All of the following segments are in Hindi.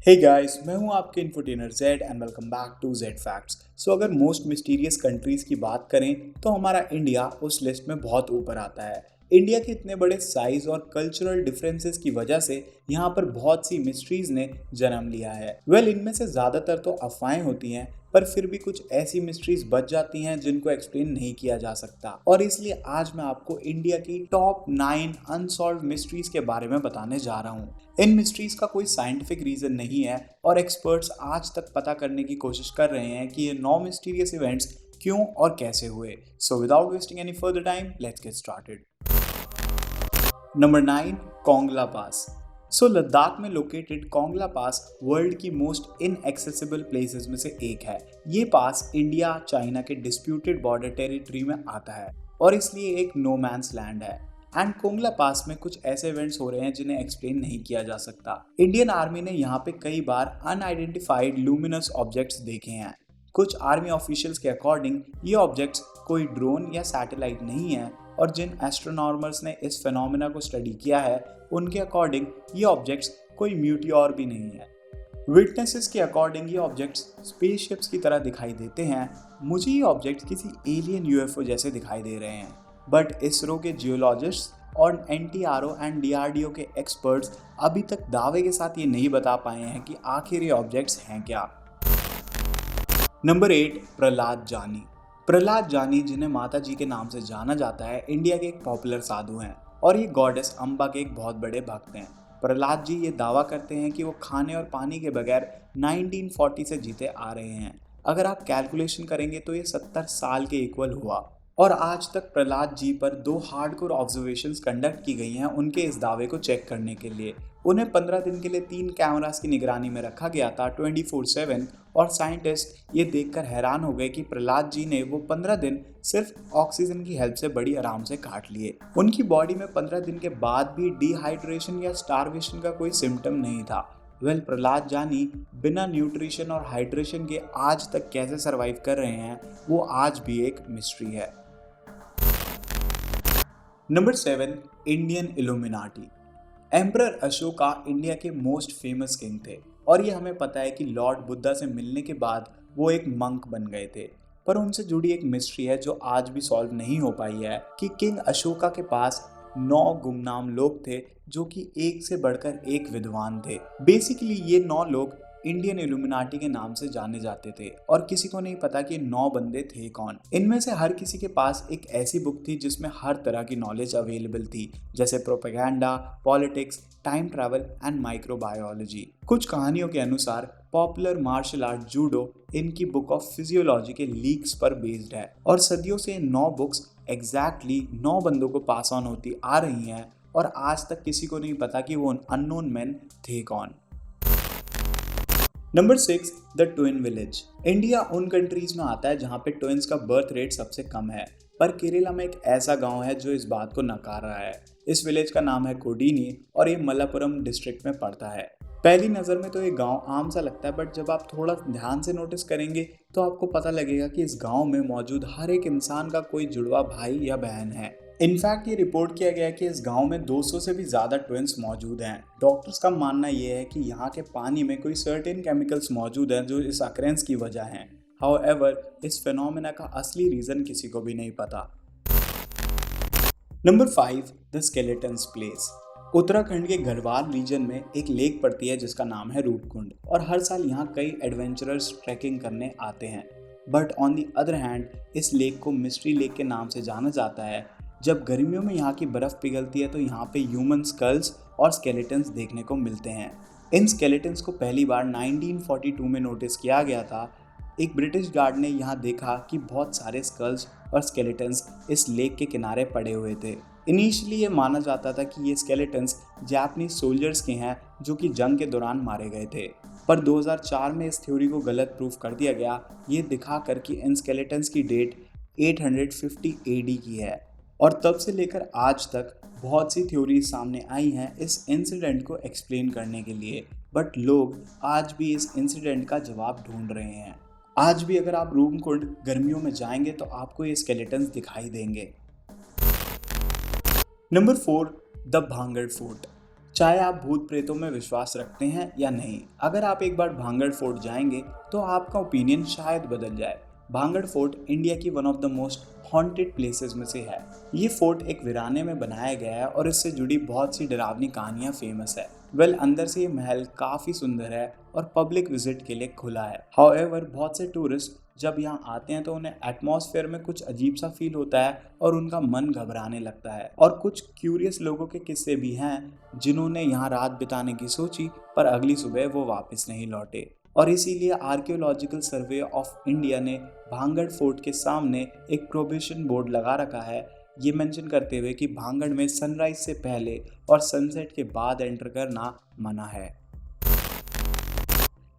हे गाइस, मैं हूं आपके infotainer Z and welcome back to Z facts. अगर मोस्ट मिस्टीरियस कंट्रीज की बात करें तो हमारा इंडिया उस लिस्ट में बहुत ऊपर आता है। इंडिया के इतने बड़े साइज और कल्चरल डिफरेंसेस की वजह से यहाँ पर बहुत सी मिस्ट्रीज ने जन्म लिया है। इनमें से ज़्यादातर तो अफवाहें होती हैं, पर फिर भी कुछ ऐसी मिस्ट्रीज बच जाती हैं जिनको एक्सप्लेन नहीं किया जा सकता। और इसलिए आज मैं आपको इंडिया की टॉप 9 अनसॉल्व मिस्ट्रीज के बारे में बताने जा रहा हूँ। इन मिस्ट्रीज का कोई साइंटिफिक रीजन नहीं है और एक्सपर्ट्स आज तक पता करने की कोशिश कर रहे हैं कि ये 9 मिस्टीरियस इवेंट्स क्यों और कैसे हुए। So without wasting any further time, let's get started. Number 9, कोंगला पास। लद्दाख में लोकेटेड कोंगला पास वर्ल्ड की मोस्ट इनएक्सेसिबल प्लेसेस में से एक है। ये पास इंडिया चाइना के डिस्प्यूटेड बॉर्डर टेरिटरी में आता है और इसलिए एक नो मैंस लैंड है। एंड कोंगला पास में कुछ ऐसे इवेंट्स हो रहे हैं जिन्हें एक्सप्लेन नहीं किया जा सकता। इंडियन आर्मी ने यहाँ पे कई बार अनआइडेंटिफाइड लूमिनस ऑब्जेक्ट्स देखे हैं। कुछ आर्मी ऑफिशियल्स के अकॉर्डिंग ये ऑब्जेक्ट्स कोई ड्रोन या सैटेलाइट नहीं है और जिन एस्ट्रोनॉर्मर्स ने इस फिनोमेना को स्टडी किया है उनके अकॉर्डिंग ये ऑब्जेक्ट्स कोई म्यूटियोर भी नहीं है। विटनेसेस के अकॉर्डिंग ये ऑब्जेक्ट्स स्पेसशिप्स की तरह दिखाई देते हैं। मुझे ये ऑब्जेक्ट्स किसी एलियन यूएफओ जैसे दिखाई दे रहे हैं, बट इसरो के जियोलॉजिस्ट और एनटीआरओ एंड डीआरडीओ के एक्सपर्ट्स अभी तक दावे के साथ ये नहीं बता पाए हैं कि आखिर ये ऑब्जेक्ट्स हैं क्या। नंबर 8, प्रहलाद जानी। प्रहलाद जानी, जिन्हें माता जी के नाम से जाना जाता है, इंडिया के एक पॉपुलर साधु हैं और ये गॉडेस अम्बा के एक बहुत बड़े भक्त हैं। प्रहलाद जी ये दावा करते हैं कि वो खाने और पानी के बगैर 1940 से जीते आ रहे हैं। अगर आप कैलकुलेशन करेंगे तो ये 70 साल के इक्वल हुआ। और आज तक प्रहलाद जी पर 2 हार्डकोर ऑब्जर्वेशंस कंडक्ट की गई हैं उनके इस दावे को चेक करने के लिए। उन्हें 15 दिन के लिए 3 कैमरास की निगरानी में रखा गया था 24/7 और साइंटिस्ट ये देखकर हैरान हो गए कि प्रहलाद जी ने वो 15 दिन सिर्फ ऑक्सीजन की हेल्प से बड़ी आराम से काट लिए। उनकी बॉडी में 15 दिन के बाद भी डिहाइड्रेशन या स्टारवेशन का कोई सिम्टम नहीं था। प्रहलाद जानी बिना न्यूट्रिशन और हाइड्रेशन के आज तक कैसे सरवाइव कर रहे हैं वो आज भी एक मिस्ट्री है। Number 7, Indian illuminati. Emperor Ashoka India के मोस्ट फेमस किंग थे और ये हमें पता है कि लॉर्ड बुद्धा से मिलने के बाद वो एक मंक बन गए थे। पर उनसे जुड़ी एक मिस्ट्री है जो आज भी सॉल्व नहीं हो पाई है कि किंग अशोका के पास 9 गुमनाम लोग थे जो कि एक से बढ़कर एक विद्वान थे। बेसिकली ये 9 लोग इंडियन इल्यूमिनाटी के नाम से जाने जाते थे और किसी को नहीं पता कि 9 बंदे थे कौन। इनमें से हर किसी के पास एक ऐसी बुक थी जिसमें हर तरह की नॉलेज अवेलेबल थी, जैसे propaganda, politics, time travel and microbiology. कुछ कहानियों के अनुसार पॉपुलर मार्शल आर्ट जूडो इनकी बुक ऑफ फिजियोलॉजी के लीक्स पर बेस्ड है और सदियों से 9 बुक्स एग्जैक्टली 9 बंदों को पास ऑन होती आ रही हैं और आज तक किसी को नहीं पता कि वो अननोन मैन थे कौन। Number 6, the twin village. India उन कंट्रीज में आता है जहाँ पे ट्विंस का बर्थ रेट सबसे कम है, पर केरला में एक ऐसा गांव है जो इस बात को नकार रहा है। इस विलेज का नाम है कोडीनी और ये मलप्पुरम डिस्ट्रिक्ट में पड़ता है। पहली नज़र में तो ये गांव आम सा लगता है, बट जब आप थोड़ा ध्यान से नोटिस करेंगे तो आपको पता लगेगा कि इस गांव में मौजूद हर एक इंसान का कोई जुड़वा भाई या बहन है। इनफैक्ट ये रिपोर्ट किया गया है कि इस गांव में 200 से भी ज़्यादा ट्विंस मौजूद हैं। डॉक्टर्स का मानना ये है कि यहाँ के पानी में कोई सर्टेन केमिकल्स मौजूद हैं जो इस अकरेंस की वजह हैं। हाउएवर, इस फिनोमेना का असली रीज़न किसी को भी नहीं पता। Number 5, the skeletons place. Uttarakhand के गढ़वाल रीजन में एक लेक पड़ती है जिसका नाम है रूपकुंड और हर साल यहाँ कई एडवेंचरर्स ट्रैकिंग करने आते हैं। But on the other hand इस लेक को मिस्ट्री लेक के नाम से जाना जाता है। जब गर्मियों में यहाँ की बर्फ़ पिघलती है तो यहाँ पे ह्यूमन स्कल्स और स्केलेटन्स देखने को मिलते हैं। इन स्केलेटन्स को पहली बार 1942 में नोटिस किया गया था। एक ब्रिटिश गार्ड ने यहाँ देखा कि बहुत सारे स्कल्स और स्केलेटन्स इस लेक के किनारे पड़े हुए थे। इनिशियली ये माना जाता था कि ये स्केलेटन्स जापानीज सोल्जर्स के हैं जो कि जंग के दौरान मारे गए थे, पर 2004 में इस थ्योरी को गलत प्रूफ कर दिया गया, ये दिखाकर कि इन स्केलेटन्स की डेट 850 AD की है। और तब से लेकर आज तक बहुत सी थ्योरीज सामने आई हैं इस इंसिडेंट को एक्सप्लेन करने के लिए, बट लोग आज भी इस इंसिडेंट का जवाब ढूंढ रहे हैं। आज भी अगर आप रूपकुंड गर्मियों में जाएंगे तो आपको ये स्केलेटन्स दिखाई देंगे। Number 4, the Bhangarh fort. चाहे आप भूत प्रेतों में विश्वास रखते हैं या नहीं, अगर आप एक बार भांगड़ फोर्ट जाएंगे तो आपका ओपिनियन शायद बदल जाए। भांगड़ फोर्ट इंडिया की one of the most haunted places में से है। ये फोर्ट एक वीराने में बनाया गया है और इससे जुड़ी बहुत सी डरावनी कहानियां फेमस है। अंदर से ये महल काफी सुंदर है और पब्लिक विजिट के लिए खुला है। हाउएवर बहुत से टूरिस्ट जब यहाँ आते हैं तो उन्हें एटमॉस्फेयर में कुछ अजीब सा फील होता है और उनका मन घबराने लगता है। और कुछ क्यूरियस लोगों के किस्से भी हैं जिन्होंने यहाँ रात बिताने की सोची पर अगली सुबह वो वापस नहीं लौटे। और इसीलिए आर्कियोलॉजिकल सर्वे ऑफ इंडिया ने भांगड़ फोर्ट के सामने एक प्रोहिबिशन बोर्ड लगा रखा है, ये मेंशन करते हुए कि भांगड़ में सनराइज से पहले और सनसेट के बाद एंटर करना मना है।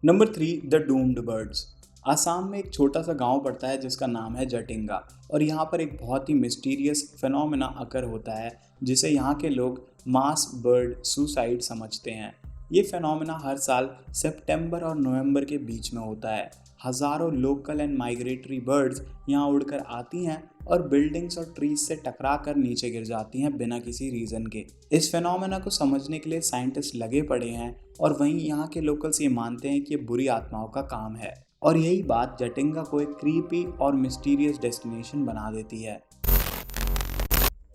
Number 3, the doomed birds. Assam में एक छोटा सा गांव पड़ता है जिसका नाम है जटिंगा और यहाँ पर एक बहुत ही मिस्टीरियस फिनोमेना अकर होता है जिसे यहाँ के लोग मास बर्ड सुसाइड समझते हैं। ये फिनोमेना हर साल सितंबर और नवंबर के बीच में होता है। हजारों लोकल एंड माइग्रेटरी बर्ड्स यहाँ उड़कर आती हैं और बिल्डिंग्स और ट्रीज से टकरा कर नीचे गिर जाती हैं बिना किसी रीज़न के। इस फिनोमेना को समझने के लिए साइंटिस्ट लगे पड़े हैं और वहीं यहाँ के लोकल्स ये मानते हैं कि ये बुरी आत्माओं का काम है और यही बात जटिंगा को एक क्रीपी और मिस्टीरियस डेस्टिनेशन बना देती है।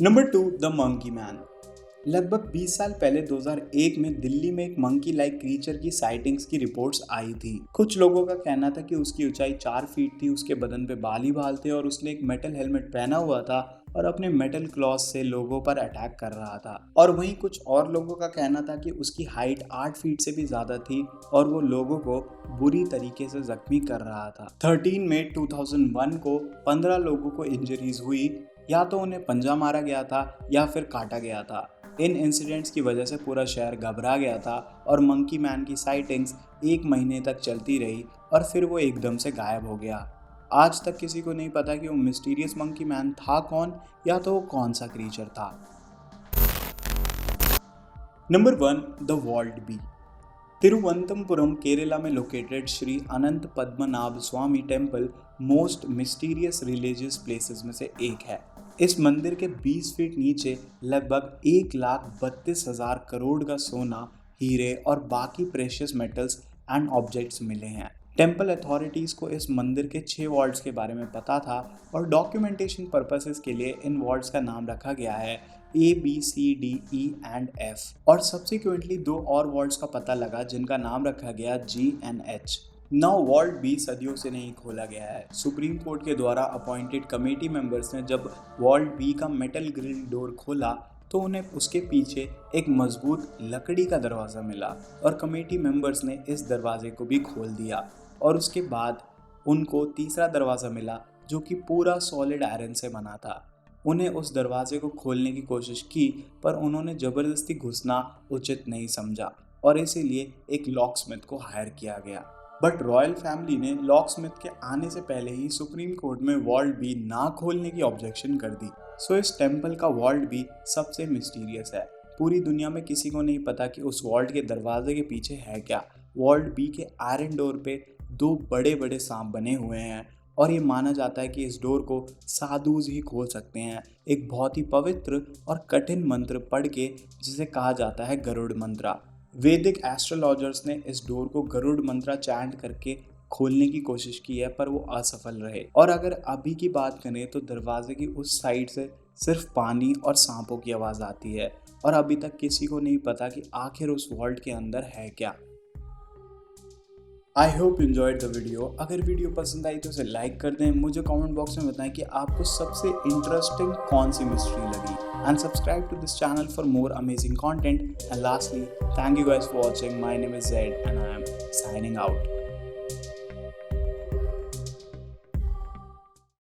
Number 2, the monkey man. लगभग 20 साल पहले 2001 में दिल्ली में एक मंकी लाइक क्रीचर की साइटिंग्स की रिपोर्ट्स आई थी। कुछ लोगों का कहना था कि उसकी ऊंचाई 4 फीट थी, उसके बदन पे बाल ही बाल थे और उसने एक मेटल हेलमेट पहना हुआ था और अपने मेटल क्लॉज से लोगों पर अटैक कर रहा था। और वहीं कुछ और लोगों का कहना था कि उसकी हाइट 8 फीट से भी ज़्यादा थी और वो लोगों को बुरी तरीके से जख्मी कर रहा था। 13 मई 2001 को 15 लोगों को इंजरीज हुई, या तो उन्हें पंजा मारा गया था या फिर काटा गया था। इन इंसिडेंट्स की वजह से पूरा शहर घबरा गया था और मंकी मैन की साइटिंग्स 1 महीने तक चलती रही और फिर वो एकदम से गायब हो गया। आज तक किसी को नहीं पता कि वो मिस्टीरियस मंकी मैन था कौन या तो वो कौन सा क्रीचर था। नंबर 1, द वॉल्ड बी। तिरुवनंतपुरम केरला में located Shri Anantha Padmanabha Swamy temple most mysterious religious places में से एक है। इस मंदिर के 20 फीट नीचे लगभग 1,32,000 करोड़ का सोना, हीरे और बाकी प्रेशियस मेटल्स एंड ऑब्जेक्ट्स मिले हैं। टेम्पल अथॉरिटीज़ को इस मंदिर के 6 वॉल्ट्स के बारे में पता था और डॉक्यूमेंटेशन पर्पसेस के लिए इन वॉल्ट्स का नाम रखा गया है A, B, C, D, E and F। और सब्सिक्वेंटली 2 और वॉल्ट्स का पता लगा जिनका नाम रखा गया G and H। Now vault B सदियों से नहीं खोला गया है। सुप्रीम कोर्ट के द्वारा अपॉइंटेड कमेटी मेंबर्स ने जब वॉल्ट बी का मेटल ग्रिल डोर खोला तो उन्हें उसके पीछे एक मजबूत लकड़ी का दरवाज़ा मिला और कमेटी मेंबर्स ने इस दरवाजे को भी खोल दिया और उसके बाद उनको तीसरा दरवाज़ा मिला जो कि पूरा सॉलिड आयरन से बना था। उन्हें उस दरवाजे को खोलने की कोशिश की पर उन्होंने ज़बरदस्ती घुसना उचित नहीं समझा और इसीलिए एक लॉकस्मिथ को हायर किया गया। बट रॉयल फैमिली ने लॉकस्मिथ के आने से पहले ही सुप्रीम कोर्ट में वॉल्ट बी ना खोलने की ऑब्जेक्शन कर दी। सो इस टेम्पल का वॉल्ट बी सबसे मिस्टीरियस है। पूरी दुनिया में किसी को नहीं पता कि उस वॉल्ट के दरवाजे के पीछे है क्या। वॉल्ट बी के आयरन डोर पे 2 बड़े बड़े सांप बने हुए हैं और ये माना जाता है कि इस डोर को साधुज ही खोल सकते हैं, एक बहुत ही पवित्र और कठिन मंत्र पढ़ के जिसे कहा जाता है गरुड़ मंत्रा। वैदिक एस्ट्रोलॉजर्स ने इस डोर को गरुड़ मंत्रा चैंट करके खोलने की कोशिश की है पर वो असफल रहे। और अगर अभी की बात करें तो दरवाजे की उस साइड से सिर्फ पानी और सांपों की आवाज़ आती है और अभी तक किसी को नहीं पता कि आखिर उस वॉल्ट के अंदर है क्या। I hope enjoyed the video. अगर वीडियो पसंद आई तो उसे लाइक कर दें। मुझे कमेंट बॉक्स में बताएं कि आपको सबसे इंटरेस्टिंग कौन सी मिस्ट्री लगी and subscribe to this channel for more amazing content. And lastly, thank you guys for watching. My name is Zed and I am signing out.